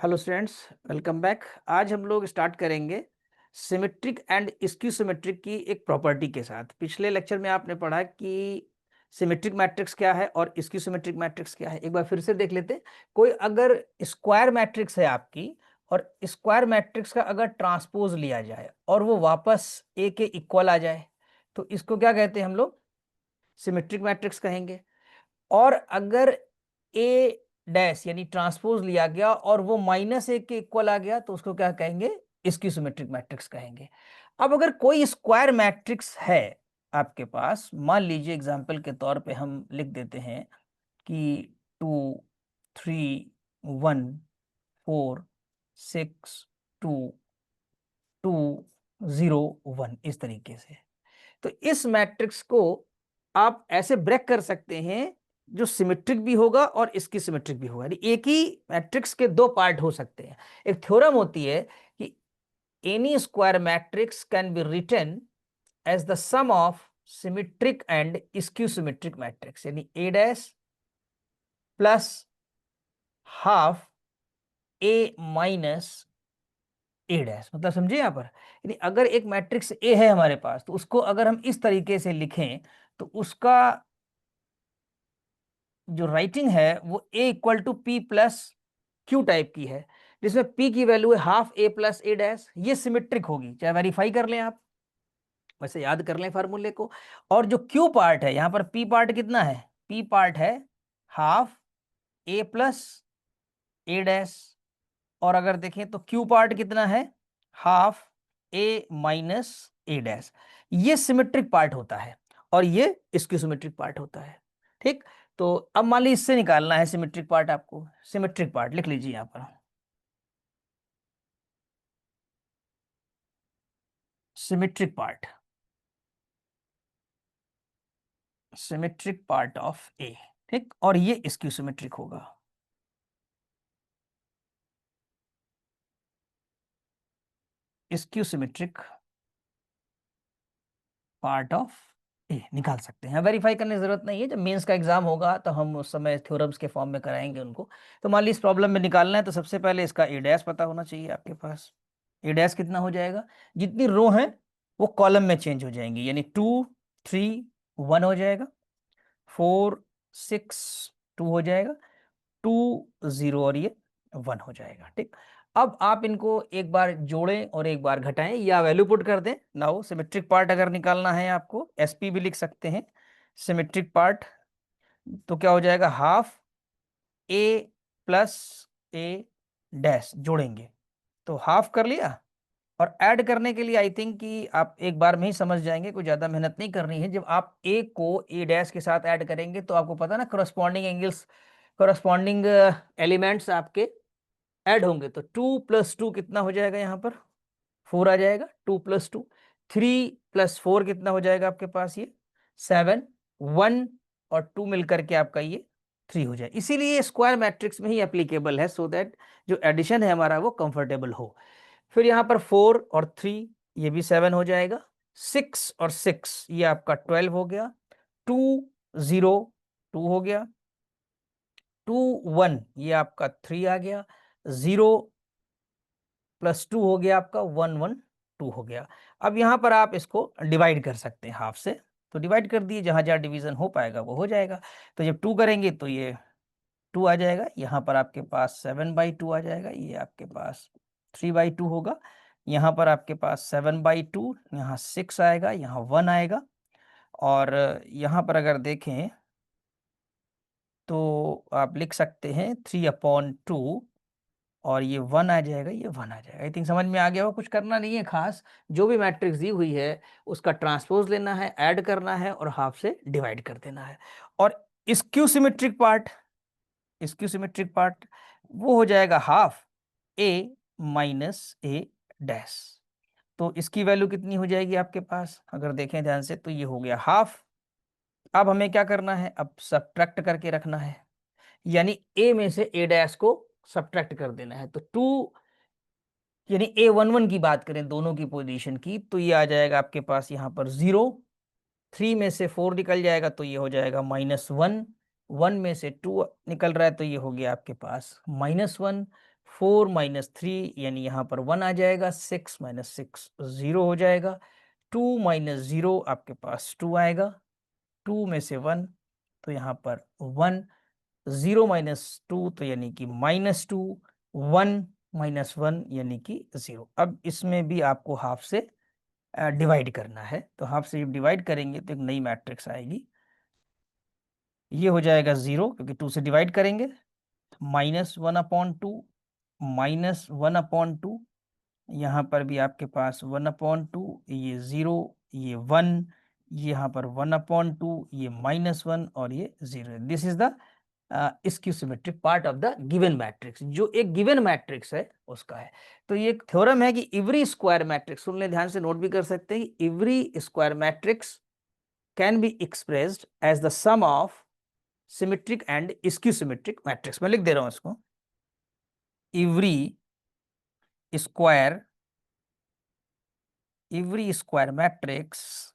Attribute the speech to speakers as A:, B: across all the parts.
A: Hello students, welcome back. आज हम लोग स्टार्ट करेंगे सिमेट्रिक एंड स्क्यू सिमेट्रिक की एक प्रॉपर्टी के साथ। पिछले लेक्चर में आपने पढ़ा कि सिमेट्रिक मैट्रिक्स क्या है और स्क्यू सिमेट्रिक मैट्रिक्स क्या है। एक बार फिर से देख लेते हैं। कोई अगर स्क्वायर मैट्रिक्स है आपकी और स्क्वायर मैट्रिक्स का अगर ट्रांसपोज लिया जाए और वो वापस ए के इक्वल आ जाए तो इसको क्या कहते हैं हम लोग? सिमेट्रिक मैट्रिक्स कहेंगे। और अगर ए डैश यानी ट्रांसपोज लिया गया और वो -1 के इक्वल आ गया तो उसको क्या कहेंगे? स्क्यू सिमेट्रिक मैट्रिक्स कहेंगे। अब अगर कोई स्क्वायर मैट्रिक्स है आपके पास, मान लीजिए एग्जांपल के तौर पे हम लिख देते हैं कि 2 3 1 4 6 2 2 0 1 इस तरीके से। तो इस मैट्रिक्स को आप ऐसे ब्रेक कर सकते हैं जो सिमेट्रिक भी होगा और इसकी सिमेट्रिक भी होगा, यानी एक ही मैट्रिक्स के दो पार्ट हो सकते हैं। एक थ्योरम होती है कि any square matrix can be written as the sum of symmetric and skew symmetric matrix, यानी A dash plus half A minus A dash. मतलब समझे यहां पर, यानी अगर एक मैट्रिक्स ए है हमारे पास तो उसको अगर हम इस तरीके से लिखें तो उसका जो राइटिंग है वो A equal to P plus Q type की है, जिसमें पी की वैल्यू है half A plus A dash. ये सिमेट्रिक होगी, चाहे वेरीफाई कर लें आप, वैसे याद कर लें फार्मूले को। और जो क्यू पार्ट है यहाँ पर, पी पार्ट कितना है? पी पार्ट है half A plus A dash. और अगर देखें तो क्यू पार्ट कितना है? Half A minus A dash. ये सिमेट्रिक पार्ट होता है और ये इसकी सिमेट्रिक पार्ट होता है। ठीक, तो अब मान लीजिए इससे निकालना है सिमेट्रिक पार्ट। आपको सिमेट्रिक पार्ट लिख लीजिए यहां पर, symmetric part, symmetric part of A. ठीक, और ये इसकी सिमेट्रिक होगा। इसकी सिमेट्रिक पार्ट ऑफ ए निकाल सकते हैं। वेरीफाई करने की जरूरत नहीं है, जब मेंस का एग्जाम होगा तो हम उस समय थ्योरम्स के फॉर्म में कराएंगे उनको। तो मान लीजिए इस प्रॉब्लम में निकालना है तो सबसे पहले इसका ए डैश पता होना चाहिए आपके पास। ए डैश कितना हो जाएगा? जितनी रो है वो कॉलम में चेंज हो जाएंगी, यानी 2 3 1 हो जाएगा, 4 6 2 हो जाएगा, 2 0 और ये 1 हो जाएगा। ठीक, अब आप इनको एक बार जोड़ें और एक बार घटाएं या वैल्यू पुट कर दें। नाउ सिमेट्रिक पार्ट अगर निकालना है आपको, एसपी भी लिख सकते हैं सिमेट्रिक पार्ट। तो क्या हो जाएगा? Half A plus A dash जोड़ेंगे तो हाफ कर लिया। और ऐड करने के लिए आई थिंक कि आप एक बार में ही समझ जाएंगे, कोई ज़्यादा मेहनत नहीं करनी है। जब आप ए को ए डैश के साथ ऐड करेंगे तो आपको पता ना, करस्पॉन्डिंग एंगल्स, करस्पॉन्डिंग एलिमेंट्स आपके ऐड होंगे। तो 2 + 2 कितना हो जाएगा? यहाँ पर 4 आ जाएगा। 2 + 2, 3 + 4 कितना हो जाएगा आपके पास? ये 7, 1 और 2 मिलकर के आपका ये 3 हो जाए। इसीलिए स्क्वायर मैट्रिक्स में ही एप्लीकेबल है, सो दैट जो एडिशन है हमारा वो कंफर्टेबल हो। फिर यहाँ पर 4 और 3 ये भी 7 हो जाएगा। 6 और 6 ये आपका 12 हो गया। 2 0 2 हो गया। 2 1 ये आपका 3 आ गया। 0 + 2 हो गया आपका 1 1 2 हो गया। अब यहाँ पर आप इसको डिवाइड कर सकते हैं हाफ से, तो डिवाइड कर दिए, जहाँ जहाँ डिवीजन हो पाएगा वो हो जाएगा। तो जब 2 करेंगे तो ये 2 आ जाएगा, यहाँ पर आपके पास 7/2 आ जाएगा, ये आपके पास 3/2 होगा। यहाँ पर आपके पास 7/2, यहाँ 6 आएगा, यहाँ 1 आएगा। और यहाँ पर अगर देखें तो आप लिख सकते हैं 3/2 और ये 1 आ जाएगा, ये 1 आ जाएगा। आई थिंक समझ में आ गया हो। कुछ करना नहीं है खास, जो भी मैट्रिक्स दी हुई है उसका ट्रांसपोज लेना है, ऐड करना है और हाफ से डिवाइड कर देना है। और skew symmetric part, skew symmetric part वो हो जाएगा half A minus A dash. तो इसकी वैल्यू कितनी हो जाएगी आपके पास? अगर देखें ध्यान से तो ये हो गया हाफ। अब हमें क्या करना है? अब सब्ट्रैक्ट करके रखना है, यानी ए में से ए डैश को सब्ट्रैक्ट कर देना है। तो 2 यानी A11 की बात करें दोनों की पोजीशन की, तो ये आ जाएगा आपके पास यहाँ पर 0। 3 में से 4 निकल जाएगा तो ये हो जाएगा -1। 1 में से 2 निकल रहा है तो ये हो गया आपके पास -1। 4 - 3 यानी यहाँ पर 1 आ जाएगा, 6 - 6 0 हो जाएगा, 2 - 0 आपके पास 2 आएगा, 2 में से 1 तो यहाँ पर 1, 0 - 2 तो यानी कि -2, 1 - 1 यानी कि 0। अब इसमें भी आपको हाफ से डिवाइड करना है, तो हाफ से जब डिवाइड करेंगे तो एक नई मैट्रिक्स आएगी, ये हो जाएगा 0 क्योंकि 2 से डिवाइड करेंगे, -1/2, -1/2, यहाँ पर भी आपके पास 1/2, ये 0, ये 1, यहाँ पर 1/2, ये -1 और ये 0। This is the skew symmetric part of the given matrix, जो एक गिवन मैट्रिक्स है उसका है। तो ये एक थ्योरम है कि एवरी स्क्वायर मैट्रिक्स, सुन ले ध्यान से, नोट भी कर सकते हैं कि every square matrix can be expressed as the sum of symmetric and skew symmetric matrix. मैं लिख दे रहा हूं इसको, every square matrix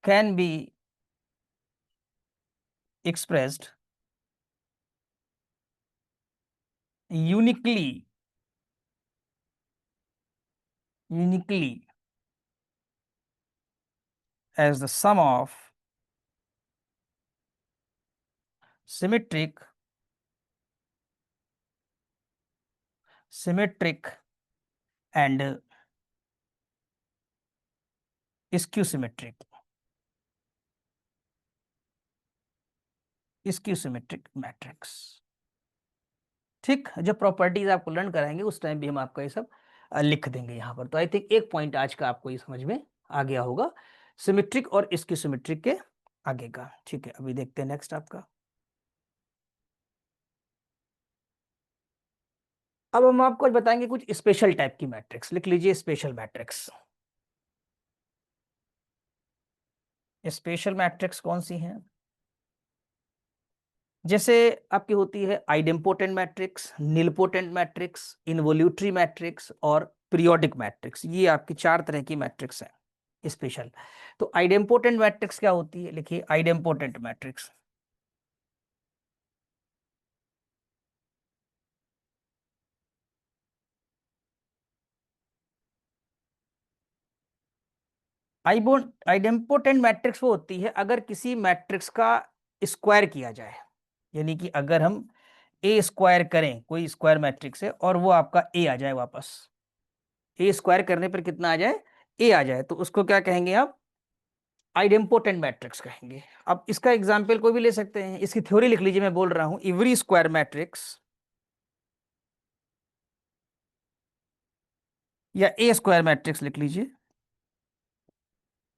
A: can be expressed uniquely as the sum of symmetric and skew symmetric matrix. ठीक, जब properties आपको learn कराएंगे उस टाइम भी हम आपका ये सब लिख देंगे यहाँ पर। तो आई थिंक एक पॉइंट आज का आपको ये समझ में आ गया होगा, सिमेट्रिक और स्क्यू सिमेट्रिक के आगे का। ठीक है, अभी देखते हैं नेक्स्ट आपका। अब हम आपको बताएंगे कुछ स्पेशल टाइप की मैट्रिक्स। लिख लीजिए स्पेशल मैट्रिक्स। स्पेशल मैट्रिक्स कौन सी हैं? जैसे आपकी होती है idempotent matrix, nilpotent matrix, involutory matrix और पीरियोडिक मैट्रिक्स। ये आपकी 4 तरह की मैट्रिक्स है स्पेशल। तो आइडेम्पोटेंट मैट्रिक्स क्या होती है? लिखिए आइडेम्पोटेंट मैट्रिक्स। आइडेम्पोटेंट मैट्रिक्स वो होती है अगर किसी मैट्रिक्स का स्क्वायर किया जाए, यानी कि अगर हम ए स्क्वायर करें, कोई स्क्वायर मैट्रिक्स है और वो आपका ए आ जाए वापस, ए स्क्वायर करने पर कितना आ जाए? ए आ जाए, तो उसको क्या कहेंगे आप? आइडेम्पोटेंट मैट्रिक्स कहेंगे। अब इसका एग्जांपल कोई भी ले सकते हैं, इसकी थ्योरी लिख लीजिए। मैं बोल रहा हूं एवरी स्क्वायर मैट्रिक्स या ए स्क्वायर मैट्रिक्स लिख लीजिए।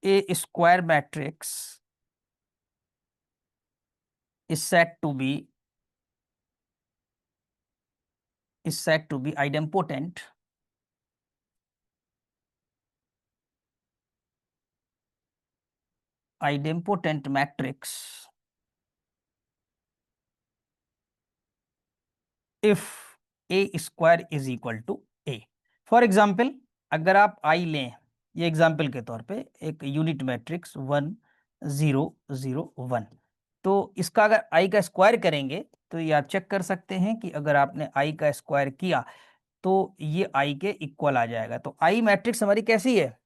A: A square matrix is said to be idempotent matrix if a square is equal to a। For example अगर आप आई लें, ये एग्जाम्पल के तौर पे एक यूनिट मैट्रिक्स 1 0 0 1, तो इसका अगर आई का स्क्वायर करेंगे तो ये आप चेक कर सकते हैं कि अगर आपने आई का स्क्वायर किया तो ये आई के इक्वल आ जाएगा। तो आई मैट्रिक्स हमारी कैसी है?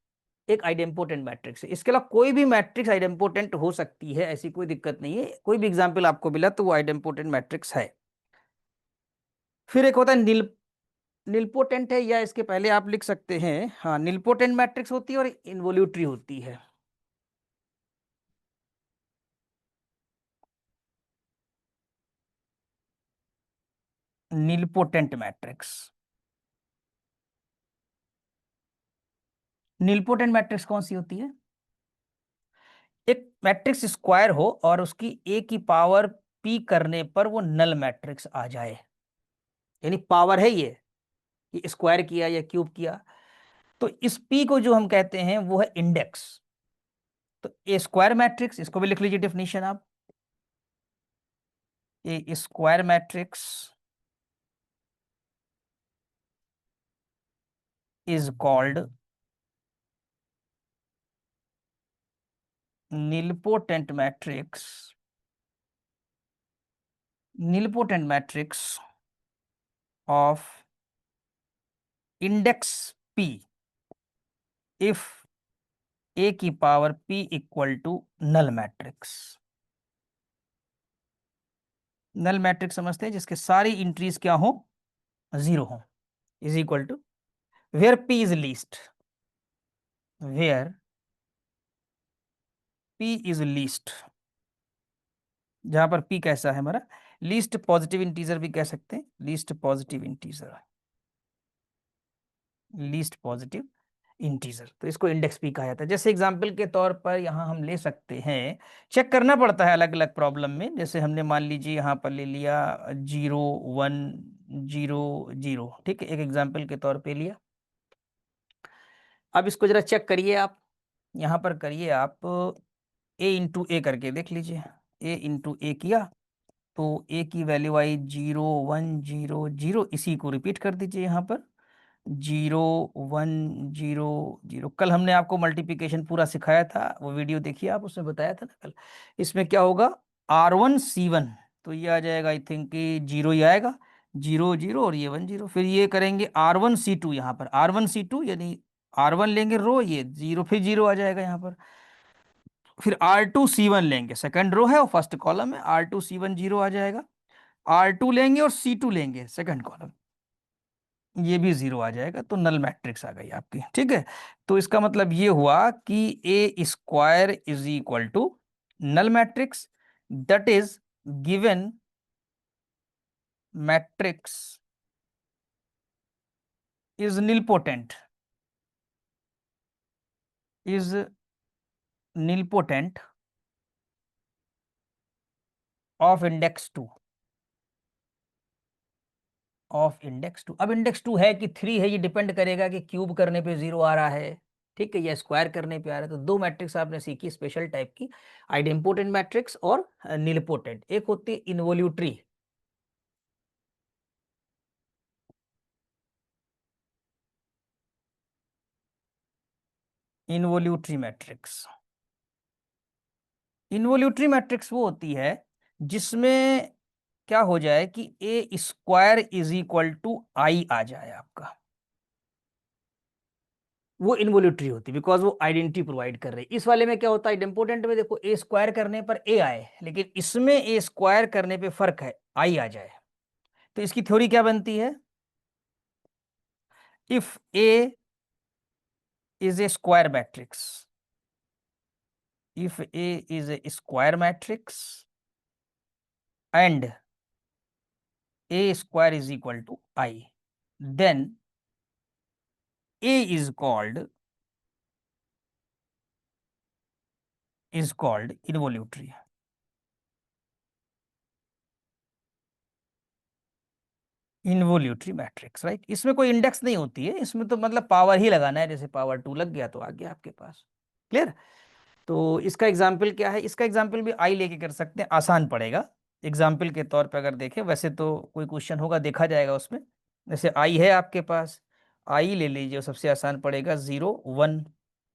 A: एक आइडेम्पोटेंट मैट्रिक्स है। इसके अलावा कोई भी मैट्रिक्स आइडेम्पोटेंट हो सकती है, ऐसी कोई दिक्कत नहीं है। कोई भी एग्जाम्पल आपको मिला तो वो आइडेम्पोटेंट मैट्रिक्स है। फिर एक होता है निलपोटेंट है, या इसके पहले आप लिख सकते हैं, हाँ, निलपोटेंट मैट्रिक्स होती है और इन्वोल्यूटरी होती है। निलपोटेंट मैट्रिक्स, निलपोटेंट मैट्रिक्स कौन सी होती है? एक मैट्रिक्स स्क्वायर हो और उसकी ए की पावर पी करने पर वो नल मैट्रिक्स आ जाए, यानी पावर है ये कि स्क्वायर किया या क्यूब किया, तो इस पी को जो हम कहते हैं वो है इंडेक्स। तो ए स्क्वायर मैट्रिक्स, इसको भी लिख लीजिए डेफिनेशन आप। A square matrix is called nilpotent matrix nilpotent matrix of index p if a की power p equal to null matrix. Null matrix समझते हैं जिसके सारी इंट्रीज क्या हो, जीरो हो, is equal to where p is least, where p is least, जहां पर p कैसा है हमारा, लीस्ट पॉजिटिव इंटीजर भी कह सकते हैं, least positive integer, least positive integer, तो इसको इंडेक्स पी कहा जाता है। जैसे एग्जांपल के तौर पर यहाँ हम ले सकते हैं, चेक करना पड़ता है अलग अलग प्रॉब्लम में, जैसे हमने मान लीजिए यहाँ पर ले लिया 0 1 0 0, ठीक है, एक एग्जांपल के तौर पे लिया। अब इसको जरा चेक करिए आप, यहाँ पर करिए आप ए इंटू ए करके देख लीजिए, ए इंटू ए किया तो ए की वैल्यू आई 0 1 0 0, इसी को रिपीट कर दीजिए यहाँ पर 0 1 0 0। कल हमने आपको मल्टीप्लिकेशन पूरा सिखाया था, वो वीडियो देखिए आप, उसमें बताया था ना कल। इसमें क्या होगा, R1 C1, तो ये आ जाएगा आई थिंक कि जीरो ही आएगा, 0 0 और ये 1 0। फिर ये करेंगे R1 C2, यहाँ पर R1 C2 यानी R1 लेंगे रो, ये जीरो, फिर जीरो आ जाएगा यहाँ पर। फिर R2 C1 लेंगे, सेकंड रो है और फर्स्ट कॉलम है, R2 C1 जीरो आ जाएगा। R2 लेंगे और C2 लेंगे, सेकंड कॉलम, ये भी जीरो आ जाएगा, तो नल मैट्रिक्स आ गई आपकी, ठीक है। तो इसका मतलब ये हुआ कि A square is equal to null matrix, that is given matrix is nilpotent, is nilpotent of index two, of index two. अब इंडेक्स टू है कि थ्री है, ये डिपेंड करेगा कि क्यूब करने पे जीरो आ रहा है, ठीक है, या स्क्वायर करने पे आ रहा है। तो दो मैट्रिक्स आपने सीखी स्पेशल टाइप की, आइडेम्पोटेंट मैट्रिक्स और नीलपोटेंट। एक होती है involutory, involutory matrix. Involutory matrix वो होती है जिसमें क्या हो जाए कि A square is equal to आई आ जाए आपका, वो इन्वोल्यूटरी होती है, बिकॉज वो आइडेंटिटी प्रोवाइड कर रही है। इस वाले में क्या होता है, इम्पोर्टेंट में देखो, ए स्क्वायर करने पर ए आए, लेकिन इसमें ए स्क्वायर करने पे फर्क है, आई आ जाए। तो इसकी थ्योरी क्या बनती है, if A is a square matrix, if A is a square matrix and A square is equal to I, then A is called involutory, involutory matrix, right. इसमें कोई इंडेक्स नहीं होती है, इसमें तो मतलब पावर ही लगाना है, जैसे पावर 2 लग गया तो आ गया आपके पास, क्लियर। तो इसका एग्जाम्पल क्या है, इसका एग्जाम्पल भी आई लेके कर सकते हैं, आसान पड़ेगा। एग्जाम्पल के तौर पे अगर देखें, वैसे तो कोई क्वेश्चन होगा देखा जाएगा उसमें, जैसे आई है आपके पास, आई ले लीजिए, सबसे आसान पड़ेगा 0 1।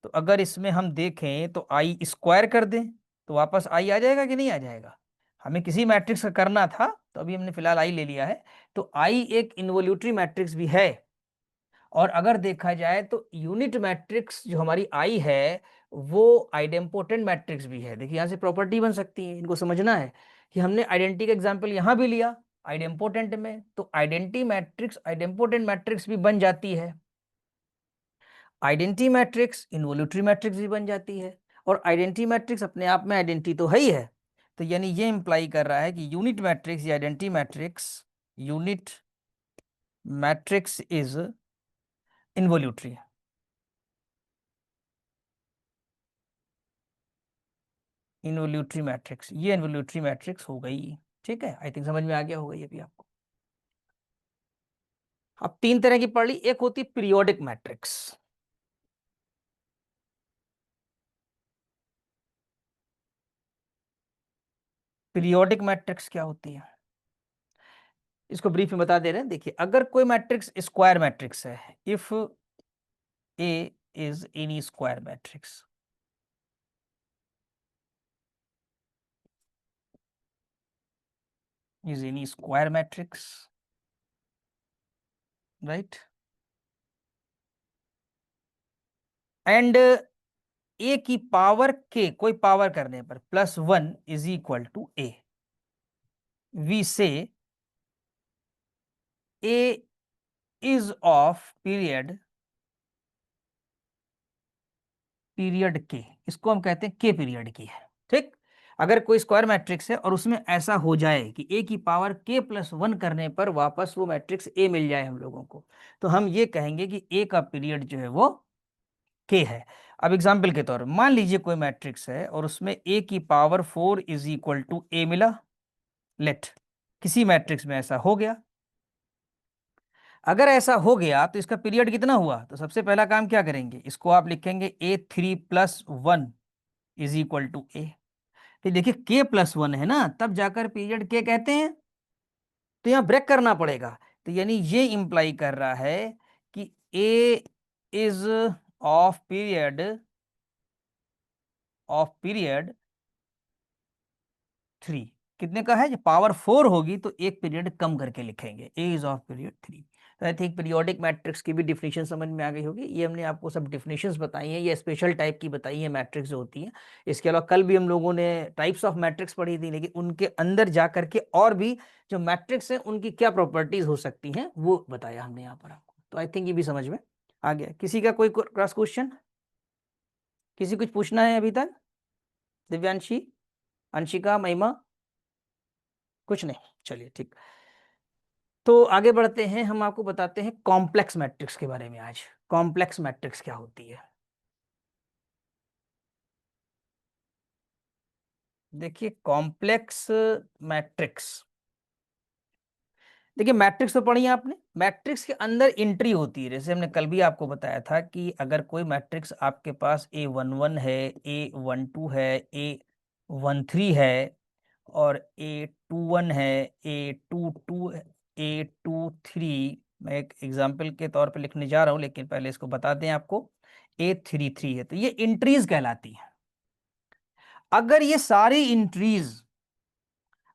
A: तो अगर इसमें हम देखें तो आई स्क्वायर कर दें तो वापस आई आ जाएगा कि नहीं आ जाएगा, हमें किसी मैट्रिक्स का करना था, तो अभी हमने फिलहाल आई ले लिया है। तो आई एक इन्वोल्यूटरी मैट्रिक्स भी है, और अगर देखा जाए तो यूनिट मैट्रिक्स जो हमारी आई है वो आइडेम्पोटेंट मैट्रिक्स भी है। देखिए यहाँ से प्रॉपर्टी बन सकती है, इनको समझना है कि हमने आइडेंटिटी का एग्जांपल यहाँ भी लिया आइडेम्पोटेंट में, तो आइडेंटिटी मैट्रिक्स आइडेम्पोटेंट मैट्रिक्स भी बन जाती है, आइडेंटिटी मैट्रिक्स इन्वोल्यूटरी मैट्रिक्स भी बन जाती है, और आइडेंटिटी मैट्रिक्स अपने आप में आइडेंटिटी तो है ही है। तो यानी ये इंप्लाई कर रहा है कि यूनिट मैट्रिक्स या identity matrix, unit matrix is involutory, involutory matrix, ये इन्वोल्यूटरी मैट्रिक्स हो गई, ठीक है। आई थिंक समझ में आ गया होगा ये भी आपको। अब तीन तरह की पढ़ ली, एक होती है पीरियोडिक मैट्रिक्स। पीरियोडिक मैट्रिक्स क्या होती है, इसको ब्रीफ में बता दे रहे हैं। देखिए अगर कोई मैट्रिक्स स्क्वायर मैट्रिक्स है, if A is any square matrix, is any square matrix, right? And A की पावर के, कोई पावर करने पर +1 is equal to A, we say A is of period के, इसको हम कहते हैं के पीरियड की है, ठीक। अगर कोई स्क्वायर मैट्रिक्स है और उसमें ऐसा हो जाए कि ए की पावर k+1 करने पर वापस वो मैट्रिक्स ए मिल जाए हम लोगों को, तो हम ये कहेंगे कि ए का पीरियड जो है वो के है। अब एग्जाम्पल के तौर पर मान लीजिए कोई मैट्रिक्स है और उसमें ए की पावर 4 इज इक्वल टू ए मिला, लेट किसी मैट्रिक्स में ऐसा हो गया। अगर ऐसा हो गया तो इसका पीरियड कितना हुआ, तो सबसे पहला काम क्या करेंगे, इसको आप लिखेंगे A3+1 इज इक्वल टू ए। तो देखिए k+1 है ना, तब जाकर पीरियड के कहते हैं, तो यहां ब्रेक करना पड़ेगा। तो यानी ये इंप्लाई कर रहा है कि ए इज ऑफ पीरियड 3। कितने का है, जब पावर 4 होगी तो एक पीरियड कम करके लिखेंगे, ए इज ऑफ पीरियड 3। तो आई थिंक पीरियोडिक मैट्रिक्स की भी डिफिनेशन समझ में आ गई होगी। ये हमने आपको सब डिफिनेशंस बताई हैं, ये स्पेशल टाइप की बताई है मैट्रिक्स जो होती हैं। इसके अलावा कल भी हम लोगों ने टाइप्स ऑफ मैट्रिक्स पढ़ी थी, लेकिन उनके अंदर जा करके और भी जो मैट्रिक्स हैं उनकी क्या प्रॉपर्टीज हो सकती हैं वो बताया हमने यहाँ पर आपको। तो आई थिंक ये भी समझ में आ गया। किसी का कोई क्रॉस क्वेश्चन, किसी कुछ पूछना है अभी तक? दिव्यांशी, अंशिका, महिमा, कुछ नहीं, चलिए ठीक। तो आगे बढ़ते हैं, हम आपको बताते हैं कॉम्प्लेक्स मैट्रिक्स के बारे में आज। कॉम्प्लेक्स मैट्रिक्स क्या होती है? देखिए कॉम्प्लेक्स मैट्रिक्स, देखिए मैट्रिक्स तो पढ़ी है आपने, मैट्रिक्स के अंदर एंट्री होती है। जैसे हमने कल भी आपको बताया था कि अगर कोई मैट्रिक्स आपके पास A11 है, A12 है, A13 है और A21 है, A22, A23, मैं एक एग्जाम्पल के तौर पे लिखने जा रहा हूं लेकिन पहले इसको बता दें आपको, A33 है, तो ये इंट्रीज कहलाती है। अगर ये सारी इंट्रीज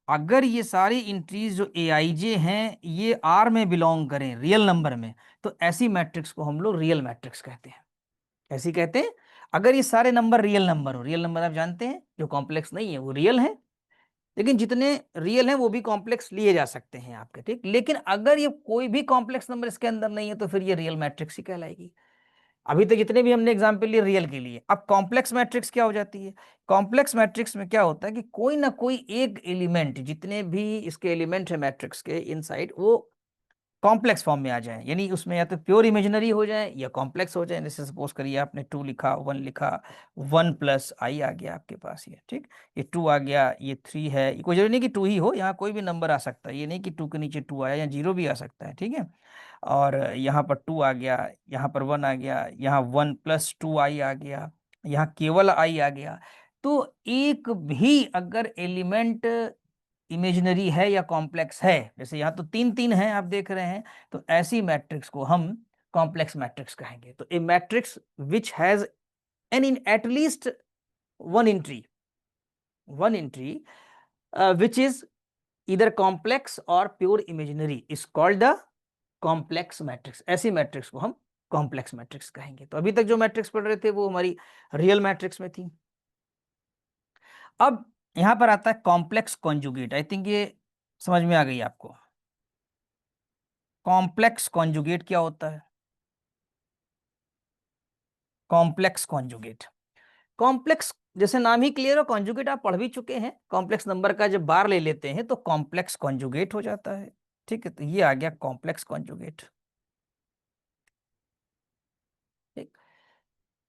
A: अगर ये सारी इंट्रीज जो ए आई जे हैं ये आर में बिलोंग करें, रियल नंबर में, तो ऐसी मैट्रिक्स को हम लोग रियल मैट्रिक्स कहते हैं। ऐसी कहते हैं अगर ये सारे नंबर रियल नंबर हो। रियल नंबर आप जानते हैं जो कॉम्प्लेक्स नहीं है वो रियल है, लेकिन जितने रियल हैं वो भी कॉम्प्लेक्स लिए जा सकते हैं आपके, ठीक। लेकिन अगर ये कोई भी कॉम्प्लेक्स नंबर इसके अंदर नहीं है तो फिर ये रियल मैट्रिक्स ही कहलाएगी। अभी तक जितने भी हमने एग्जाम्पल लिए रियल के लिए। अब कॉम्प्लेक्स मैट्रिक्स क्या हो जाती है? कॉम्प्लेक्स मैट्रिक्स में क्या होता है कि कोई ना कोई एक एलिमेंट, जितने भी इसके एलिमेंट है मैट्रिक्स के इनसाइड, वो कॉम्प्लेक्स फॉर्म में आ जाए, यानी उसमें या तो प्योर इमेजिनरी हो जाए या कॉम्प्लेक्स हो जाए। जैसे सपोज करिए आपने 2 लिखा, 1 लिखा, 1+i आ गया आपके पास, ये ठीक, ये 2 आ गया, ये 3 है, ये कोई जरूरी नहीं कि 2 ही हो, यहाँ कोई भी नंबर आ सकता है, ये नहीं कि 2 के नीचे 2 आया, या 0 भी आ सकता है, ठीक है। और यहाँ पर 2 आ गया, यहाँ पर 1 आ गया, यहाँ 1+2i आ गया, यहाँ केवल i आ गया। तो एक भी अगर एलिमेंट इमेजिनरी है या कॉम्प्लेक्स है, जैसे यहाँ तो 3 3 है आप देख रहे हैं, तो ऐसी मैट्रिक्स को हम कॉम्प्लेक्स मैट्रिक्स कहेंगे। तो A matrix which has an in at least one entry which is either complex और pure imaginary is called the complex matrix. ऐसी मैट्रिक्स को हम कॉम्प्लेक्स मैट्रिक्स कहेंगे। तो अभी तक जो मैट्रिक्स पढ़ रहे थे वो हमारी रियल मैट्रिक्स में थी। अब यहां पर आता है कॉम्प्लेक्स कॉन्जुगेट। आई थिंक ये समझ में आ गई आपको। कॉम्प्लेक्स कॉन्जुगेट क्या होता है? कॉम्प्लेक्स कॉन्जुगेट, कॉम्प्लेक्स जैसे नाम ही क्लियर हो, कॉन्जुगेट आप पढ़ भी चुके हैं। कॉम्प्लेक्स नंबर का जब बार ले लेते हैं तो कॉम्प्लेक्स कॉन्जुगेट हो जाता है, ठीक है। तो ये आ गया कॉम्प्लेक्स कॉन्जुगेट, ठीक।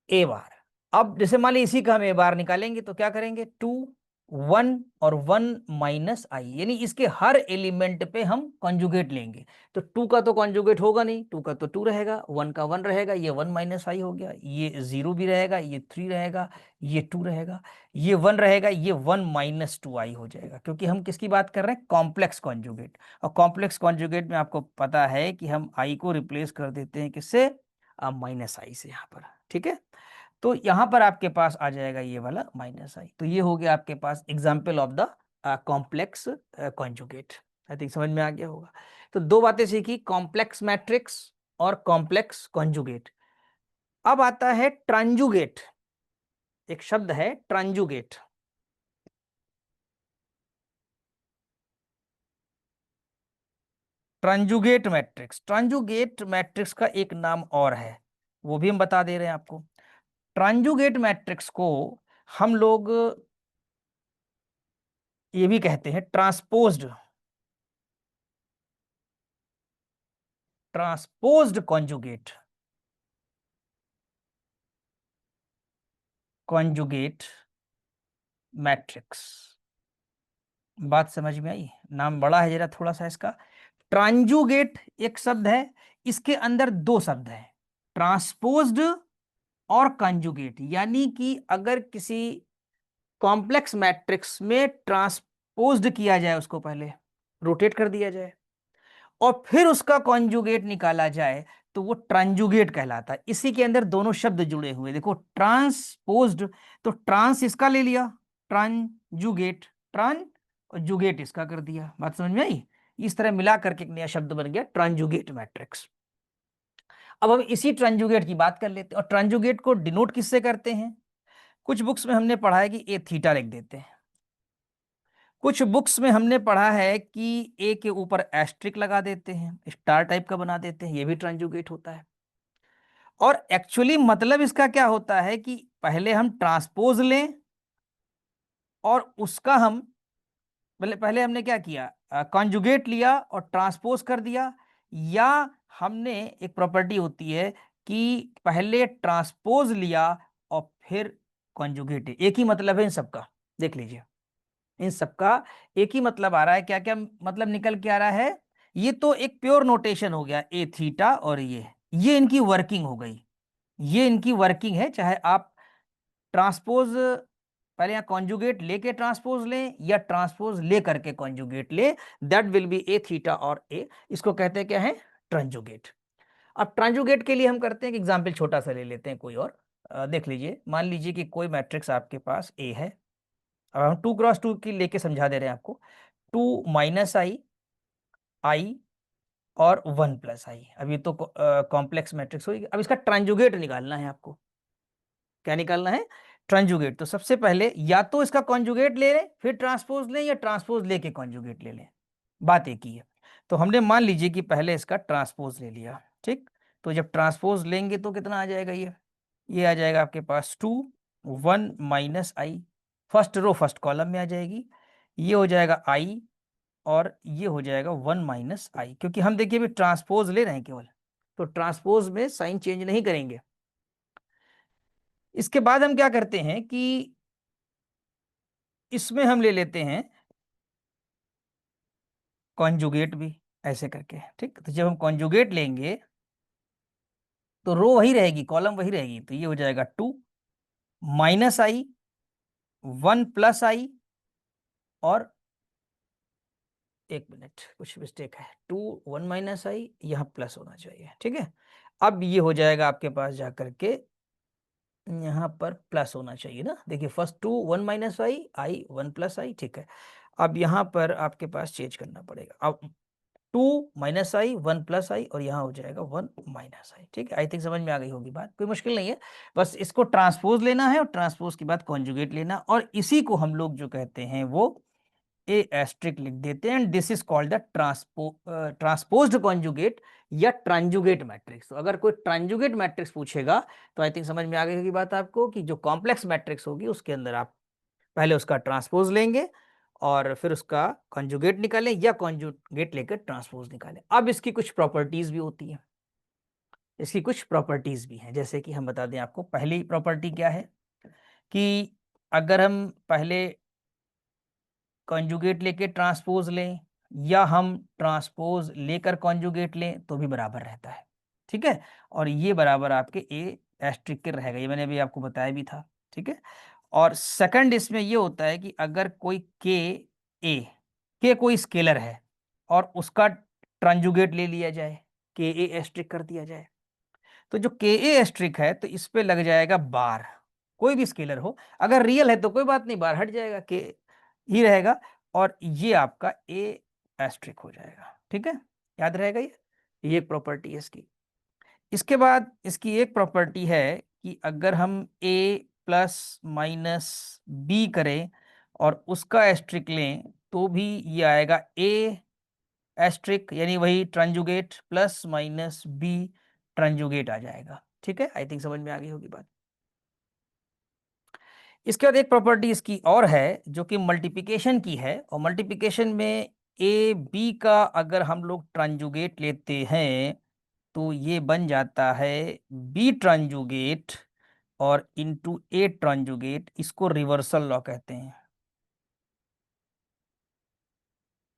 A: ए बार, अब जैसे मान लीजिए इसी का हम ए बार निकालेंगे तो क्या करेंगे, 2 1 और 1-i, यानी इसके हर एलिमेंट पे हम कॉन्जुगेट लेंगे। तो 2 का तो कॉन्जुगेट होगा नहीं, 2 का तो 2 रहेगा, 1 का 1 रहेगा, ये 1-i हो गया, ये 0 भी रहेगा, ये 3 रहेगा, ये 2 रहेगा, ये 1 रहेगा, ये 1-2i हो जाएगा, क्योंकि हम किसकी बात कर रहे हैं, कॉम्प्लेक्स कॉन्जुगेट। और कॉम्प्लेक्स कॉन्जुगेट में आपको पता है कि हम i को रिप्लेस कर देते हैं किससे, -i से यहाँ पर, ठीक है। तो यहां पर आपके पास आ जाएगा ये वाला -i। तो ये हो गया आपके पास example of the complex conjugate. I think समझ में आ गया होगा। तो दो बातें सीखी, कॉम्प्लेक्स मैट्रिक्स और कॉम्प्लेक्स कॉन्जुगेट। अब आता है ट्रांजुगेट, एक शब्द है ट्रांजुगेट। ट्रांजुगेट मैट्रिक्स, ट्रांजुगेट मैट्रिक्स का एक नाम और है, वो भी हम बता दे रहे हैं आपको। ट्रांजुगेट मैट्रिक्स को हम लोग ये भी कहते हैं transposed, transposed conjugate, conjugate matrix. बात समझ में आई? नाम बड़ा है जरा थोड़ा सा इसका। ट्रांजुगेट एक शब्द है, इसके अंदर दो शब्द हैं, ट्रांसपोज्ड और कंजुगेट। यानी कि अगर किसी कॉम्प्लेक्स मैट्रिक्स में ट्रांसपोज्ड किया जाए, उसको पहले रोटेट कर दिया जाए और फिर उसका कॉन्जुगेट निकाला जाए, तो वो ट्रांजुगेट कहलाता है। इसी के अंदर दोनों शब्द जुड़े हुए, देखो ट्रांसपोज्ड, तो ट्रांस इसका ले लिया, ट्रांजुगेट, ट्रांस और जुगेट इसका कर दिया। बात समझ में आई? इस तरह मिला करके एक नया शब्द बन गया ट्रांजुगेट मैट्रिक्स। अब हम इसी ट्रांजुगेट की बात कर लेते हैं, और ट्रांजुगेट को डिनोट किससे करते हैं? कुछ बुक्स में हमने पढ़ा है कि ए थीटा लिख देते हैं, कुछ बुक्स में हमने पढ़ा है कि ए के ऊपर एस्ट्रिक लगा देते हैं, स्टार टाइप का बना देते हैं, ये भी ट्रांजुगेट होता है। और एक्चुअली मतलब इसका क्या होता है कि पहले हम ट्रांसपोज लें और उसका हम पहले पहले हमने क्या किया, कॉन्जुगेट लिया और ट्रांसपोज कर दिया, या हमने एक प्रॉपर्टी होती है कि पहले ट्रांसपोज लिया और फिर कॉन्जुगेट। एक ही मतलब है इन सबका, देख लीजिए इन सबका एक ही मतलब आ रहा है। क्या क्या मतलब निकल के आ रहा है? ये तो एक प्योर नोटेशन हो गया, ए थीटा, और ये इनकी वर्किंग हो गई, ये इनकी वर्किंग है। चाहे आप ट्रांसपोज पहले यहाँ कॉन्जुगेट लेके ट्रांसपोज लें या ट्रांसपोज ले करके कॉन्जुगेट ले, that will be A theta और ए, इसको कहते हैं क्या है? ट्रांजुगेट। अब ट्रांजुगेट के लिए हम करते हैं कि एग्जाम्पल छोटा सा ले लेते हैं कोई और। देख लीजिए, मान लीजिए कि कोई मैट्रिक्स आपके पास ए है। अब हम 2x2 की लेके समझा दे रहे हैं आपको, 2 - आई और 1 + आई। अब ये तो कॉम्प्लेक्स मैट्रिक्स होगी। अब इसका ट्रांजुगेट निकालना है आपको। क्या निकालना है? ट्रांजुगेट। तो सबसे पहले या तो इसका कॉन्जुगेट ले लें फिर ट्रांसपोज लें, या ट्रांसपोज लेके कॉन्जुगेट ले लें, बात एक ही है। तो हमने मान लीजिए कि पहले इसका ट्रांसपोज ले लिया, ठीक। तो जब ट्रांसपोज लेंगे तो कितना आ जाएगा? ये आ जाएगा आपके पास 2 - 1 - आई, फर्स्ट रो फर्स्ट कॉलम में आ जाएगी। ये हो जाएगा आई और ये हो जाएगा 1 - आई, क्योंकि हम देखिए अभी ट्रांसपोज ले रहे हैं केवल, तो ट्रांसपोज में साइन चेंज नहीं करेंगे। इसके बाद हम क्या करते हैं कि इसमें हम ले लेते हैं कॉन्जुगेट भी, ऐसे करके, ठीक। तो जब हम कॉन्जुगेट लेंगे तो रो वही रहेगी, कॉलम वही रहेगी। तो ये हो जाएगा 2 - आई, 1 + आई, और एक मिनट कुछ मिस्टेक है, 2 1 - आई, यहाँ प्लस होना चाहिए, ठीक है। अब ये हो जाएगा आपके पास जा करके, यहाँ पर प्लस होना चाहिए ना, देखिए फर्स्ट 2 1 - आई, आई 1 + आई, ठीक है। अब यहाँ पर आपके पास चेंज करना पड़ेगा, अब 2 - आई 1 + आई, और यहाँ हो जाएगा 1 - आई, ठीक है। आई थिंक समझ में आ गई होगी बात, कोई मुश्किल नहीं है। बस इसको ट्रांसपोज लेना है और ट्रांसपोज के बाद कॉन्जुगेट लेना, और इसी को हम लोग जो कहते हैं वो ए एस्ट्रिक लिख देते हैं, and this is called the transposed conjugate या ट्रांजुगेट मैट्रिक्स। तो अगर कोई ट्रांजुगेट मैट्रिक्स पूछेगा तो आई थिंक समझ में आ गई होगी बात आपको, कि जो कॉम्प्लेक्स मैट्रिक्स होगी उसके अंदर आप पहले उसका ट्रांसपोज लेंगे और फिर उसका कॉन्जुगेट निकालें, या कॉन्जुगेट लेकर ट्रांसपोज निकालें। अब इसकी कुछ प्रॉपर्टीज भी होती हैं, इसकी कुछ प्रॉपर्टीज भी हैं, जैसे कि हम बता दें आपको। पहली प्रॉपर्टी क्या है कि अगर हम पहले कॉन्जुगेट लेके ट्रांसपोज लें या हम ट्रांसपोज लेकर कॉन्जुगेट लें तो भी बराबर रहता है, ठीक है। और ये बराबर आपके ए एस्ट्रिक के रहेगा, ये मैंने अभी आपको बताया भी था, ठीक है। और सेकंड इसमें ये होता है कि अगर कोई ए के कोई स्केलर है और उसका ट्रांजुगेट ले लिया जाए, के ए एस्ट्रिक कर दिया जाए, तो जो के ए एस्ट्रिक है तो इस पे लग जाएगा बार, कोई भी स्केलर हो। अगर रियल है तो कोई बात नहीं, बार हट जाएगा, के ही रहेगा। और ये आपका ए एस्ट्रिक हो जाएगा। ठीक है, याद रहेगा ये एक प्रॉपर्टी है इसकी। इसके बाद इसकी एक प्रॉपर्टी है कि अगर हम a प्लस माइनस बी करें और उसका एस्ट्रिक लें तो भी ये आएगा a एस्ट्रिक, यानी वही transjugate plus minus B transjugate आ जाएगा। ठीक है, आई थिंक समझ में आ गई होगी बात। इसके बाद एक प्रॉपर्टी इसकी और है जो कि मल्टीप्लिकेशन की है, और मल्टीप्लिकेशन में ए बी का अगर हम लोग ट्रांजुगेट लेते हैं तो ये बन जाता है बी ट्रांजुगेट और इंटू ए ट्रांजुगेट। इसको रिवर्सल लॉ कहते हैं,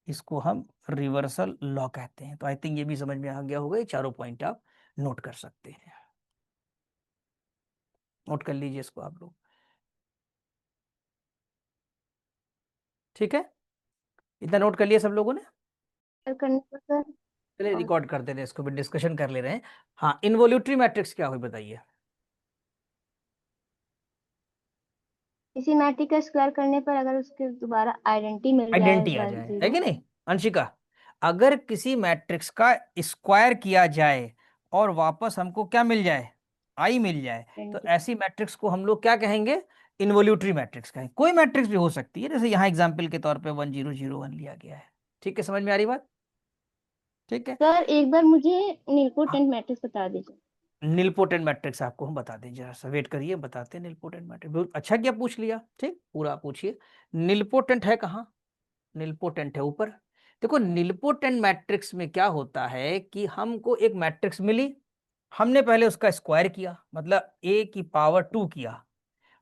A: इसको हम रिवर्सल लॉ कहते हैं। तो आई थिंक ये भी समझ में आ गया होगा, ये चारों पॉइंट आप नोट कर सकते हैं, नोट कर लीजिए इसको आप लोग। ठीक है, इतना नोट कर लिया सब लोगों ने?
B: करने पर सर।
A: चलिए
B: और
A: रिकॉर्ड करते थे, इसको भी डिस्कशन कर ले रहे हैं। हाँ, इनवोल्यूटरी मैट्रिक्स क्या हुई बताइए?
B: किसी मैट्रिक्स का स्क्वायर करने पर अगर उसके दोबारा आइडेंटिटी मिल जाए
A: आइडेंटिटी आ
B: बाय
A: जाए, है
B: जीरो।
A: कि नहीं अंशिका? अगर किसी मैट्रिक्स का स्क्वायर किया जाए और वापस हमको क्या मिल जाए, आई मिल जाए, तो
B: आइडेंटिटी।
A: ऐसी मैट्रिक्स को हम लोग क्या कहेंगे? इनवोल्यूटरी मैट्रिक्स कहेंगे। कोई मैट्रिक्स भी हो सकती है, जैसे यहाँ एग्जाम्पल के तौर पे 1 0 0 1 लिया गया है। ठीक है, समझ में आ रही बात? ठीक है।
B: सर एक बार मुझे नीलपोटेंट मैट्रिक्स बता दीजिए।
A: नीलपोटेंट मैट्रिक्स आपको हम बता दें, जरा सा वेट करिए, बताते हैं नीलपोटेंट मैट्रिक्स। बहुत अच्छा किया पूछ लिया, ठीक, पूरा पूछिए। नीलपोटेंट है कहाँ? नीलपोटेंट है ऊपर। देखो नीलपोटेंट मैट्रिक्स में क्या होता है कि हमको एक मैट्रिक्स मिली, हमने पहले उसका स्क्वायर किया, मतलब a की पावर 2 किया।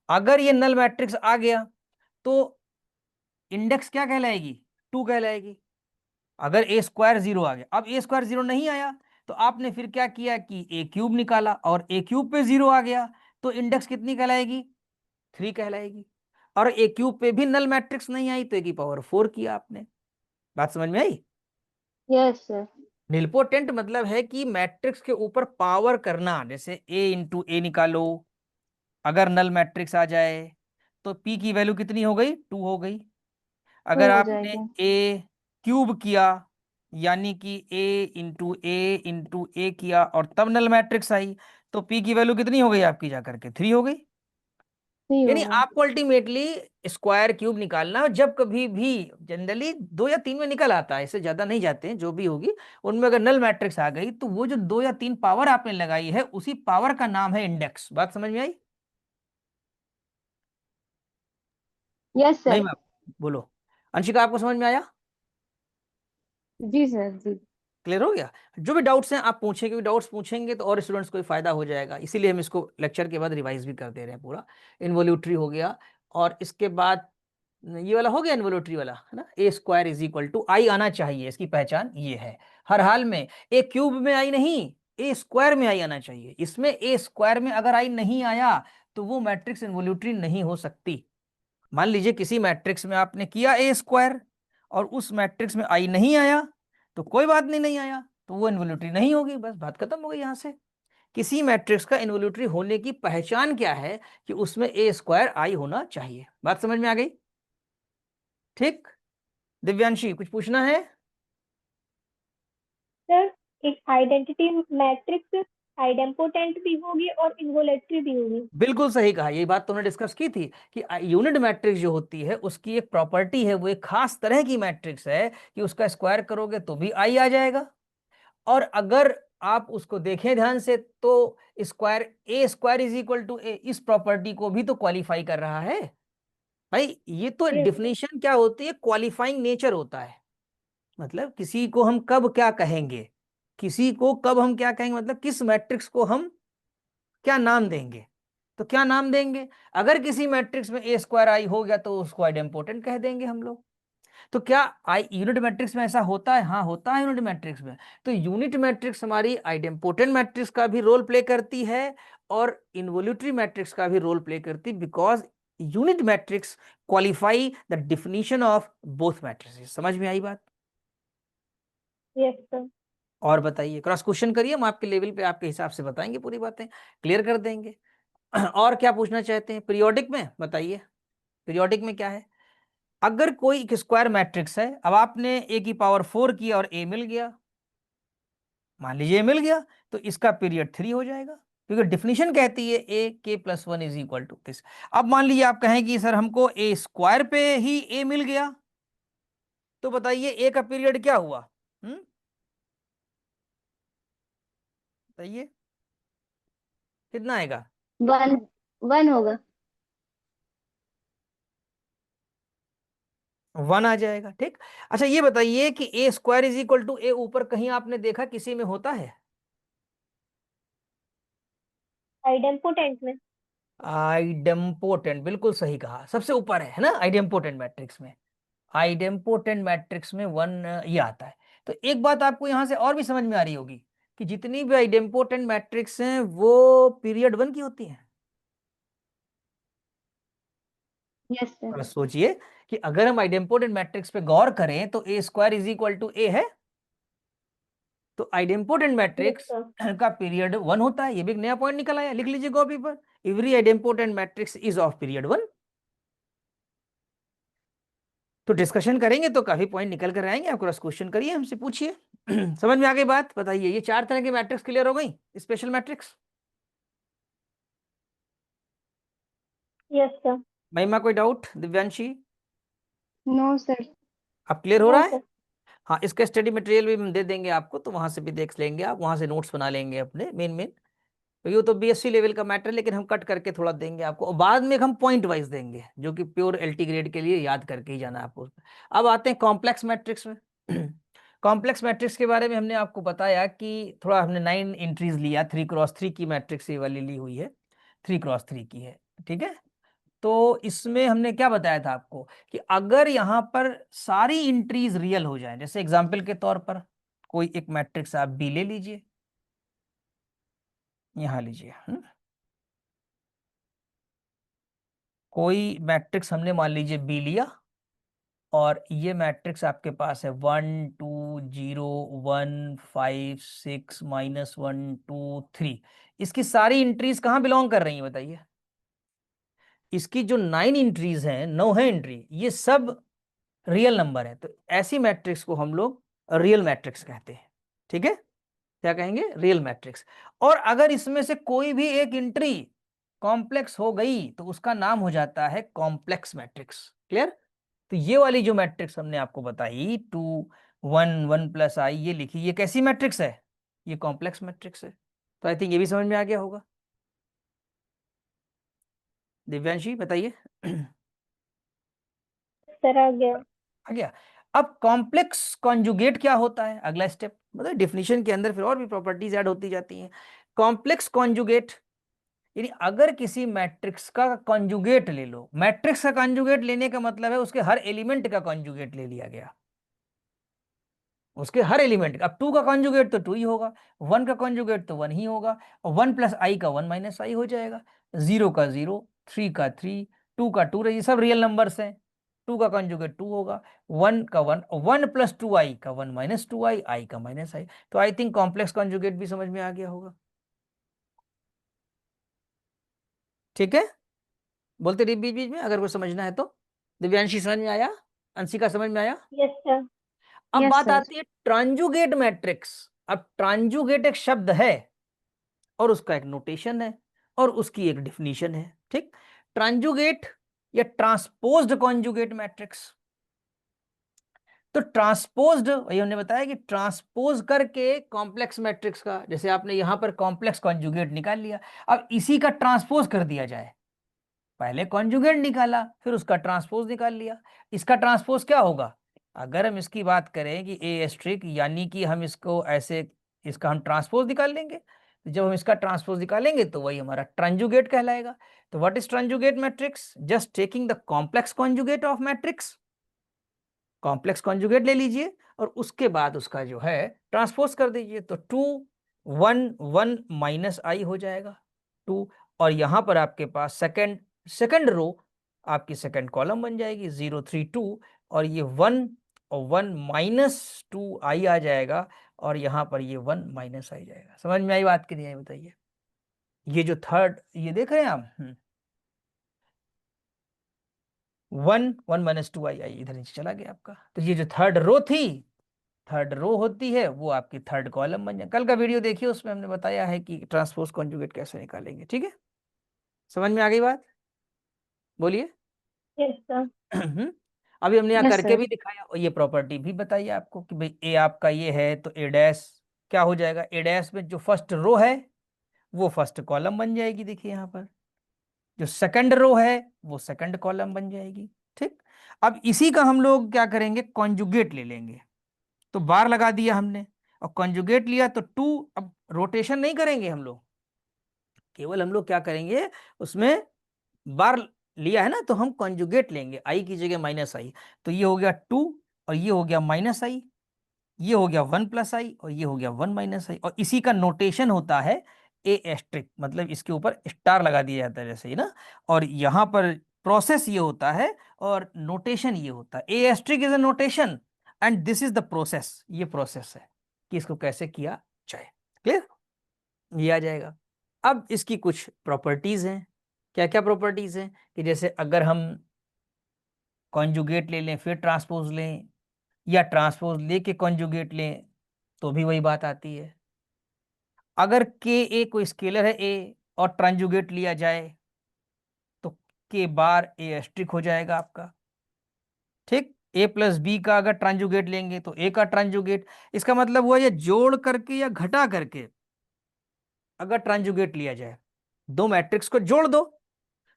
A: अगर ये नल मैट्रिक्स आ गया तो इंडेक्स क्या कहलाएगी? 2 कहलाएगी। अगर ए स्क्वायर 0 आ गया, अब ए स्क्वायर 0 नहीं आया तो आपने फिर क्या किया कि ए क्यूब निकाला, और ए क्यूब पे 0 आ गया तो इंडेक्स कितनी कहलाएगी? 3 कहलाएगी। और ए क्यूब पे भी नल मैट्रिक्स नहीं आई तो ए की पावर 4 किया आपने। बात समझ में आई?
B: Yes sir.
A: निलपोटेंट मतलब है कि मैट्रिक्स के ऊपर पावर करना, जैसे ए इंटू ए निकालो, अगर नल मैट्रिक्स आ जाए तो पी की वैल्यू कितनी हो गई? 2 हो गई।
B: टू
A: अगर
B: हो
A: आपने
B: जाएगी।
A: ए क्यूब किया, यानी कि ए इंटू ए किया और तब नल मैट्रिक्स आई, तो पी की वैल्यू कितनी हो गई आपकी जाकर के? 3 हो गई।
B: थ्री
A: यानी
B: होगा।
A: आपको अल्टीमेटली स्क्वायर क्यूब निकालना, जब कभी भी जनरली 2 या 3 में निकल आता है, इससे ज्यादा नहीं जाते हैं, जो भी होगी उनमें अगर नल मैट्रिक्स आ गई तो वो जो 2 या 3 पावर आपने लगाई है उसी पावर का नाम है इंडेक्स। बात समझ में आई?
B: यस
A: नहीं
B: सर।
A: मैम, बोलो। अंशिका आपको समझ में आया?
B: जी सर जी।
A: क्लियर हो गया? जो भी डाउट्स हैं आप पूछें, क्योंकि डाउट्स पूछेंगे तो और स्टूडेंट्स को भी फायदा हो जाएगा, इसीलिए हम इसको लेक्चर के बाद रिवाइज भी कर दे रहे हैं पूरा। इन्वोल्यूटरी हो गया, और इसके बाद ये वाला हो गया इन्वोल्यूटरी वाला, है ना? ए स्क्वायर इज इक्वल टू आई आना चाहिए, इसकी पहचान ये है हर हाल में। ए क्यूब में आई नहीं, ए स्क्वायर में आई आना चाहिए। इसमें ए स्क्वायर में अगर आई नहीं आया तो वो मैट्रिक्स इन्वोल्यूटरी नहीं हो सकती। मान लीजिए किसी मैट्रिक्स में आपने किया ए स्क्वायर और उस मैट्रिक्स में आई नहीं आया, तो कोई बात नहीं, नहीं आया तो वो इन्वोल्यूटरी नहीं होगी, बस बात खत्म हो गई यहां से। किसी मैट्रिक्स का इन्वोल्यूटरी होने की पहचान क्या है? कि उसमें ए स्क्वायर आई होना चाहिए। बात समझ में आ गई? ठीक, दिव्यांशी कुछ पूछना है?
C: सर एक आइडेंटिटी मैट्रिक्स आइडेम्पोटेंट भी होगी और इन्वोलेटरी भी होगी।
A: बिल्कुल सही कहा, यही बात तुमने डिस्कस की थी कि यूनिट मैट्रिक्स जो होती है उसकी एक प्रॉपर्टी है, वो एक खास तरह की मैट्रिक्स है कि उसका स्क्वायर करोगे तो भी आई आ जाएगा। और अगर आप उसको देखें ध्यान से तो square A square is equal to A, इस प्रॉपर्टी को भी तो क्वालिफाई कर रहा है भाई। ये तो
C: यस सर।
A: डिफिनेशन क्या होती है? क्वालिफाइंग नेचर होता है। मतलब किसी को हम कब क्या कहेंगे, किसी को कब हम क्या कहेंगे, मतलब किस मैट्रिक्स को हम क्या नाम देंगे। तो क्या नाम देंगे? अगर किसी मैट्रिक्स में ए स्क्वायर आई हो गया तो उसको आइडेम्पोटेंट कह देंगे हम लोग। तो क्या आई यूनिट मैट्रिक्स में ऐसा होता है? हाँ होता है यूनिट मैट्रिक्स में। तो यूनिट मैट्रिक्स हमारी आइडेम्पोटेंट मैट्रिक्स का भी रोल प्ले करती है और इन्वोल्यूटरी मैट्रिक्स का भी रोल प्ले करती है, because unit matrix qualify the definition of both matrix. समझ में आई बात?
C: Yes sir.
A: और बताइए, क्रॉस क्वेश्चन करिए, हम आपके लेवल पे आपके हिसाब से बताएंगे, पूरी बातें क्लियर कर देंगे। और क्या पूछना चाहते हैं पीरियोडिक में? बताइए, पीरियोडिक में क्या है? अगर कोई एक स्क्वायर मैट्रिक्स है, अब आपने ए की पावर 4 किया और ए मिल गया, मान लीजिए ए मिल गया, तो इसका पीरियड 3 हो जाएगा, क्योंकि डिफिनीशन कहती है A k plus 1 is equal to this. अब मान लीजिए आप कहें कि सर हमको ए स्क्वायर पे ही ए मिल गया, तो बताइए ए का पीरियड क्या हुआ? बताइए कितना आएगा?
B: 1 होगा।
A: 1 आ जाएगा, ठीक। अच्छा ये बताइए कि A square is equal to ए ऊपर कहीं आपने देखा किसी में होता है?
C: आइडेम्पोटेंट में।
A: आइडेम्पोटेंट, बिल्कुल सही कहा, सबसे ऊपर है ना आइडेम्पोटेंट मैट्रिक्स में। आइडेम्पोटेंट मैट्रिक्स में 1 ये आता है। तो एक बात आपको यहां से और भी समझ में आ रही होगी कि जितनी भी आइडेम्पोटेंट मैट्रिक्स हैं वो पीरियड 1 की होती हैं।
B: Yes sir.
A: थोड़ा सोचिए कि अगर हम आइडेम्पोटेंट मैट्रिक्स पे गौर करें तो ए स्क्वायर इज इक्वल टू ए है, तो आइडेम्पोटेंट
C: यस
A: मैट्रिक्स
C: सर।
A: का पीरियड 1 होता है। ये भी एक नया पॉइंट निकल आया, लिख लीजिए कॉपी पर, every idempotent matrix is of period 1। तो डिस्कशन करेंगे तो काफी पॉइंट निकल कर आएंगे, आप क्रॉस क्वेश्चन करिए, हमसे पूछिए। समझ में आ गई बात? बताइए, ये 4 तरह की मैट्रिक्स क्लियर हो गई, special matrix.
C: Yes sir.
A: Mahima कोई डाउट? Divyanshi
B: no sir.
A: अब क्लियर हो रहा
C: नो
A: है?
C: सर।
A: हाँ, इसका स्टडी मटेरियल भी हम दे देंगे आपको, तो वहां से भी देख लेंगे आप, वहां से नोट्स बना लेंगे अपने मेन मेन। तो ये तो बीएससी लेवल का मैटर, लेकिन हम कट करके थोड़ा देंगे आपको, और बाद में हम पॉइंट वाइज देंगे, जो कि प्योर एलटी ग्रेड के लिए याद करके ही जाना है आपको। अब आते हैं कॉम्प्लेक्स मैट्रिक्स में। कॉम्प्लेक्स मैट्रिक्स के बारे में हमने आपको बताया कि थोड़ा हमने 9 एंट्रीज लिया, 3x3 की मैट्रिक्स ये वाली ली हुई है, 3x3 की है, ठीक है। तो इसमें हमने क्या बताया था आपको कि अगर यहाँ पर सारी एंट्रीज रियल हो जाए, जैसे एग्जाम्पल के तौर पर कोई एक मैट्रिक्स आप बी ले लीजिए, यहां लीजिए, कोई मैट्रिक्स हमने मान लीजिए बी लिया, और ये मैट्रिक्स आपके पास है 1 2 0 1 5 6 -1 2 3। इसकी सारी एंट्रीज कहाँ बिलोंग कर रही हैं बताइए? इसकी जो 9 एंट्रीज हैं, 9 है एंट्री, ये सब रियल नंबर है, तो ऐसी मैट्रिक्स को हम लोग रियल मैट्रिक्स कहते हैं, ठीक है। क्या कहेंगे? Real matrix. और अगर इसमें से कोई भी एक एंट्री कॉम्प्लेक्स हो गई तो उसका नाम हो जाता है कॉम्प्लेक्स मैट्रिक्स। क्लियर? तो ये वाली जो मैट्रिक्स हमने आपको बताई 2 1 1 + i ये लिखी, ये कैसी मैट्रिक्स है? ये कॉम्प्लेक्स मैट्रिक्स है। तो आई थिंक ये भी समझ में आ गया होगा। दिव्यांशी बताइए।
C: सर आ गया।
A: आ गया। अब कॉम्प्लेक्स कॉन्जुगेट क्या होता है, अगला स्टेप, मतलब डिफिनीशन के अंदर फिर और भी प्रॉपर्टीज ऐड होती जाती हैं। कॉम्प्लेक्स कॉन्जुगेट यानी अगर किसी मैट्रिक्स का कॉन्जुगेट ले लो, मैट्रिक्स का कॉन्जुगेट लेने का मतलब है उसके हर एलिमेंट का कॉन्जुगेट ले लिया गया, उसके हर एलिमेंट। अब 2 का कॉन्जुगेट तो 2 ही होगा, 1 का कॉन्जुगेट तो 1 ही होगा, और 1 + i का 1 - i हो जाएगा, 0 का 0, 3 का 3, 2 का 2, ये सब रियल नंबर्स हैं। 2 का कॉन्जुगेट 2 होगा, 1 का 1, 1 + 2i का 1 - 2i, i का -i। तो आई थिंक कॉम्प्लेक्स कॉन्जुगेट भी समझ में आ गया होगा, ठीक है। बोलते रहिए बीच बीच में अगर कुछ समझना है तो। दिव्यांशी समझ में आया? अंशिका समझ में आया?
C: Yes sir.
A: अब
B: यस
A: बात
B: सर।
A: आती है ट्रांजुगेट मैट्रिक्स। अब ट्रांजुगेट एक शब्द है और उसका एक नोटेशन है और उसकी एक डिफिनीशन है, ठीक। ट्रांजुगेट या ट्रांसपोज्ड कॉन्जुगेट मैट्रिक्स। तो ट्रांसपोज्ड, वही हमने बताया कि ट्रांसपोज करके कॉम्प्लेक्स मैट्रिक्स का, जैसे आपने यहां पर कॉम्प्लेक्स कॉन्जुगेट निकाल लिया, अब इसी का ट्रांसपोज कर दिया जाए। पहले कॉन्जुगेट निकाला, फिर उसका ट्रांसपोज निकाल लिया। इसका ट्रांसपोज क्या होगा? अगर हम इसकी बात करें कि ए एस्ट्रिक, यानी कि हम इसको ऐसे, इसका हम ट्रांसपोज निकाल लेंगे, तो जब हम इसका ट्रांसपोज निकालेंगे तो वही हमारा ट्रांजुगेट कहलाएगा। तो what is ट्रांजुगेट matrix? Just taking the complex conjugate of matrix, complex conjugate ले लीजिए और उसके बाद उसका जो है ट्रांसपोज कर दीजिए, तो 2 1 1 - i हो जाएगा 2, और यहां पर आपके पास सेकंड रो आपकी सेकंड कॉलम बन जाएगी 0 3 2, और ये 1 और 1 -2i आ जाएगा, और यहां पर ये 1 - i जाएगा। समझ में आई बात कि नहीं आई बताइए? ये जो थर्ड ये देख रहे हैं आप, 1 1 माइनस 2i आई इधर नीचे चला गया आपका। तो ये जो थर्ड रो थी, थर्ड रो होती है वो आपकी थर्ड कॉलम बन जाए। कल का वीडियो देखिए, उसमें हमने बताया है कि ट्रांसपोज कॉन्जुगेट कैसे निकालेंगे। ठीक है, समझ में आ गई बात? बोलिए।
C: Yes sir.
A: अभी हमने यहाँ
B: यस
A: करके
B: सर।
A: भी दिखाया और ये प्रॉपर्टी भी बताइए आपको कि भाई ए आपका ये है तो ए डैश क्या हो जाएगा, ए डैश में जो फर्स्ट रो है वो फर्स्ट कॉलम बन जाएगी। देखिए यहाँ पर जो सेकंड रो है वो सेकंड कॉलम बन जाएगी। ठीक, अब इसी का हम लोग क्या करेंगे, कॉन्जुगेट ले लेंगे। तो बार लगा दिया हमने और कॉन्जुगेट लिया तो 2, अब रोटेशन नहीं करेंगे हम लोग, केवल हम लोग क्या करेंगे उसमें बार लिया है ना, तो हम कॉन्जुगेट लेंगे आई की जगह माइनस आई। तो ये हो गया 2 और ये हो गया माइनस आई, ये हो गया 1 प्लस आई और ये हो गया 1 माइनस आई। और इसी का नोटेशन होता है ए एस्ट्रिक, मतलब इसके ऊपर स्टार लगा दिया जाता है जैसे ही ना। और यहाँ पर प्रोसेस ये होता है और नोटेशन ये होता है। A asterisk is a notation and this is the process, ये प्रोसेस है कि इसको कैसे किया जाए। क्लियर, ये आ जाएगा। अब इसकी कुछ प्रॉपर्टीज हैं। क्या क्या प्रॉपर्टीज हैं कि जैसे अगर हम कॉन्जुगेट ले लें फिर ट्रांसपोज लें, या ट्रांसपोज लेके कॉन्जुगेट लें तो भी वही बात आती है। अगर के ए कोई स्केलर है ए और ट्रांजुगेट लिया जाए तो के बार ए एस्ट्रिक हो जाएगा आपका। ठीक, ए प्लस बी का अगर ट्रांजुगेट लेंगे तो ए का ट्रांजुगेट, इसका मतलब हुआ ये जोड़ करके या घटा करके अगर ट्रांजुगेट लिया जाए, दो मैट्रिक्स को जोड़ दो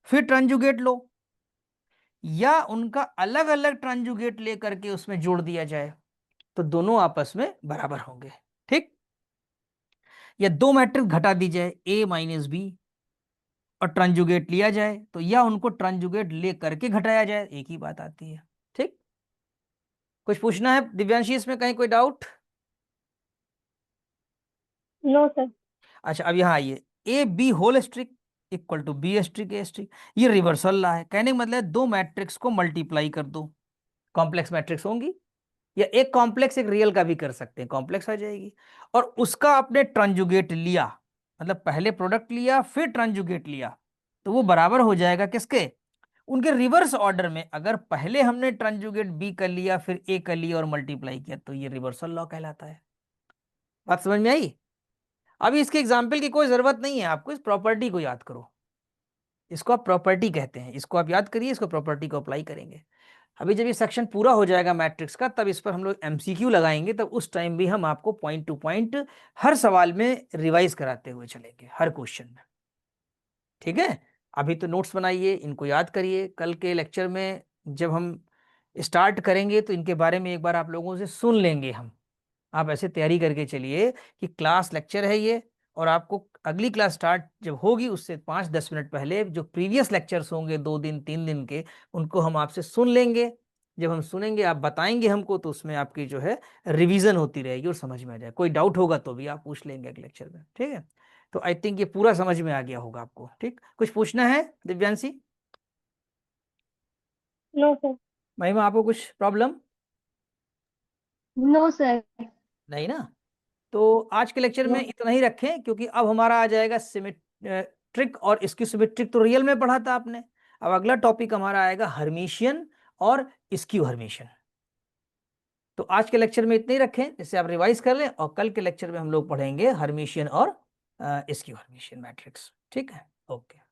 A: फिर ट्रांजुगेट लो, या उनका अलग अलग ट्रांजुगेट लेकर के उसमें जोड़ दिया जाए तो दोनों आपस में बराबर होंगे। ठीक, या दो मैट्रिक्स घटा दी जाए ए माइनस बी और ट्रांजुगेट लिया जाए तो या उनको ट्रांजुगेट ले करके घटाया जाए, एक ही बात आती है। ठीक, कुछ पूछना है दिव्यांशी इसमें, कहीं कोई डाउट?
C: No sir.
A: अच्छा, अब यहाँ आइए, A B whole strike equal to B strike A strike, ये रिवर्सल ला है। कहने का मतलब है दो मैट्रिक्स को मल्टीप्लाई कर दो, कॉम्प्लेक्स मैट्रिक्स होंगी, या एक कॉम्प्लेक्स एक रियल का भी कर सकते हैं, कॉम्प्लेक्स आ जाएगी। और उसका आपने ट्रांजुगेट लिया, मतलब पहले प्रोडक्ट लिया फिर ट्रांजुगेट लिया, तो वो बराबर हो जाएगा किसके, उनके रिवर्स ऑर्डर में। अगर पहले हमने ट्रांजुगेट बी कर लिया फिर ए कर लिया और मल्टीप्लाई किया तो ये रिवर्सल लॉ कहलाता है। बात समझ में आई? अभी इसके एग्जाम्पल की कोई जरूरत नहीं है, आपको इस प्रॉपर्टी को याद करो, इसको आप प्रॉपर्टी कहते हैं, इसको आप याद करिए, इसको प्रॉपर्टी को अप्लाई करेंगे। अभी जब ये सेक्शन पूरा हो जाएगा मैट्रिक्स का तब इस पर हम लोग एमसीक्यू लगाएंगे, तब उस टाइम भी हम आपको पॉइंट टू पॉइंट हर सवाल में रिवाइज कराते हुए चलेंगे, हर क्वेश्चन में। ठीक है, अभी तो नोट्स बनाइए, इनको याद करिए, कल के लेक्चर में जब हम स्टार्ट करेंगे तो इनके बारे में एक बार आप लोगों से सुन लेंगे हम। आप ऐसे तैयारी करके चलिए कि क्लास लेक्चर है ये, और आपको अगली क्लास स्टार्ट जब होगी उससे 5-10 मिनट पहले जो प्रीवियस लेक्चर्स होंगे 2 दिन 3 दिन के, उनको हम आपसे सुन लेंगे। जब हम सुनेंगे आप बताएंगे हमको तो उसमें आपकी जो है रिवीजन होती रहेगी और समझ में आ जाए। कोई डाउट होगा तो भी आप पूछ लेंगे अगले लेक्चर में। ठीक है, तो आई थिंक ये पूरा समझ में आ गया होगा आपको। ठीक, कुछ पूछना है दिव्यांशी?
C: No sir.
A: महिमा आपको कुछ प्रॉब्लम?
B: No sir.
A: नहीं ना? तो आज के लेक्चर में
B: नो।
A: इतना ही रखें, क्योंकि अब हमारा आ जाएगा सिमेट्रिक, और इसकी सिमेट्रिक तो रियल में पढ़ा था आपने। अब अगला टॉपिक हमारा आएगा हर्मिशियन और स्क्यू हर्मिशियन। तो आज के लेक्चर में इतने ही रखें, जैसे आप रिवाइज कर लें, और कल के लेक्चर में हम लोग पढ़ेंगे हर्मिशियन और स्क्यू हर्मिशियन मैट्रिक्स। ठीक है, ओके।